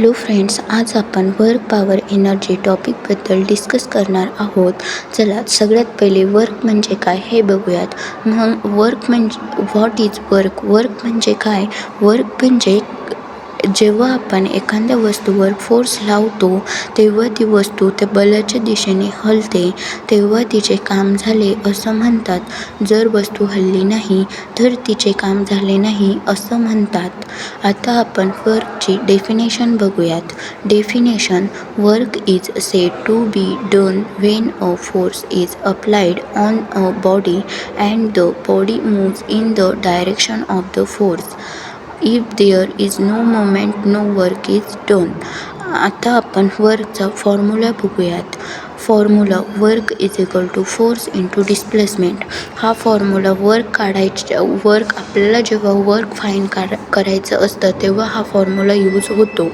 Hello friends, आज आपण work power energy टॉपिकबद्दल discuss करणार आहोत. चला सगळ्यात पहिले वर्क म्हणजे काय हे बघूयात. मग वर्क म्हणजे व्हॉट इज वर्क. वर्क म्हणजे काय. वर्क म्हणजे जेव्हा आपण एखाद्या वस्तूवर फोर्स लावतो तेव्हा ती वस्तू त्या बलाच्या दिशेने हलते, तेव्हा तिचे काम झाले असं म्हणतात. जर वस्तू हलली नाही तर तिचे काम झाले नाही असं म्हणतात. आता आपण वर्कची डेफिनेशन बघूयात. Definition: work is said to be done when a force is applied on a body and the body moves in the direction of the force. If there is no movement, no work is done. आता आपण वर्कचा formula बघूयात. Formula: work is equal to force into displacement. हा formula work आपल्याला जेव्हा work find करायचं असतं तेव्हा हा फॉर्म्युला यूज होतो.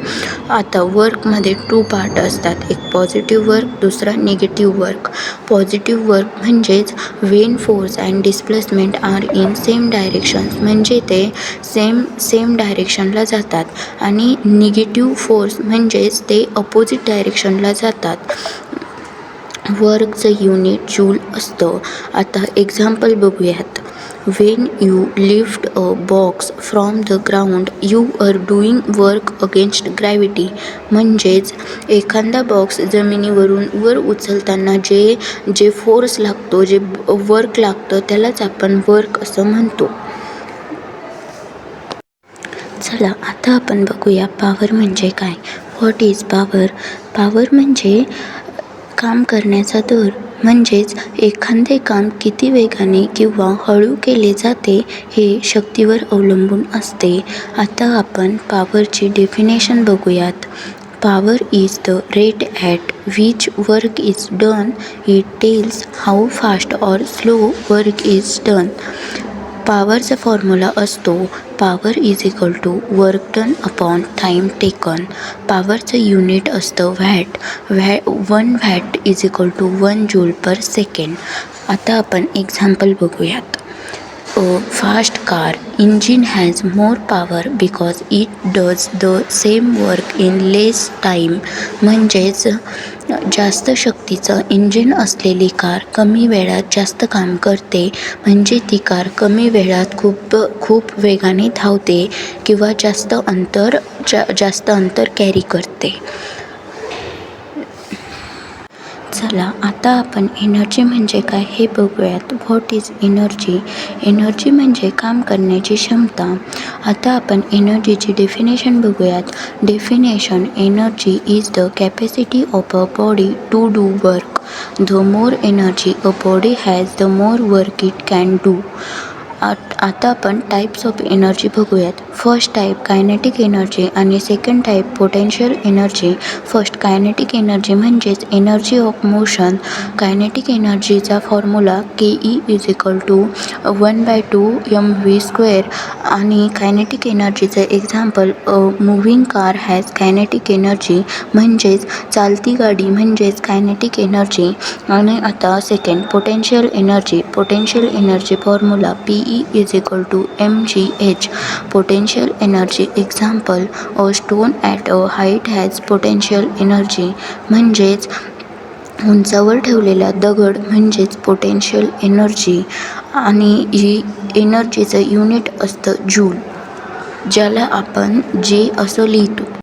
आता वर्कमध्ये 2 पार्ट असतात, एक पॉझिटिव्ह वर्क, दुसरा निगेटिव्ह वर्क. पॉझिटिव्ह वर्क म्हणजेच Wien force and displacement are in same directions, म्हणजे ते सेम डायरेक्शनला जातात. आणि निगेटिव्ह फोर्स म्हणजेच ते अपोजिट डायरेक्शनला जातात. वर्कचं युनिट जूल असतं. आता एक्झाम्पल बघूयात. When you lift a box from the ground, you are doing work against gravity. म्हणजेच एखादा बॉक्स जमिनीवरून वर उचलताना जे फोर्स लागतो, जे वर्क लागतं त्यालाच आपण वर्क असं म्हणतो. चला आता आपण बघूया पॉवर म्हणजे काय. What is power. पॉवर म्हणजे काम करण्याचा दर, म्हणजेच एखादे काम किती वेगाने किंवा हळू केले जाते हे शक्तीवर अवलंबून असते. आता आपण पॉवरची डेफिनेशन बघूयात. Power is the rate at which work is done. It tells how fast or slow work is done. पॉवरचा फॉर्म्युला असतो power is equal to work done upon time taken. पॉवरचं युनिट असतं watt. 1 watt is equal to 1 joule per second. आता आपण example बघूयात. A fast car engine has more power because it does the same work in less time. म्हणजेच जास्त शक्तीचं engine असलेली car कमी वेळात जास्त काम करते, म्हणजे ती कार कमी वेळात खूप वेगाने धावते किंवा जास्त अंतर कॅरी करते. चला आता आपण एनर्जी म्हणजे काय हे बघूयात. What is energy. एनर्जी म्हणजे काम करण्याची क्षमता. आता आपण एनर्जीची डेफिनेशन बघूयात. Definition: energy is the capacity of a body to do work. The more energy a body has the more work it can do. आता आपण टाईप्स ऑफ एनर्जी बघूयात. फर्स्ट टाईप कायनेटिक एनर्जी आणि second type potential energy. First kinetic energy म्हणजेच energy of motion. Kinetic एनर्जीचा formula KE is equal to 1/2 mv². आणि kinetic एनर्जीचं example moving car has kinetic energy, म्हणजेच चालती गाडी म्हणजेच कायनेटिक एनर्जी. आणि आता second potential energy. Potential energy formula PE is equal to mgh. Potential energy example a stone at a height has potential energy, म्हणजेच उंचावर ठेवलेला दगड म्हणजेच पोटेन्शियल एनर्जी. आणि ही एनर्जीचं युनिट असतं जूल, ज्याला आपण J असं लिहितो.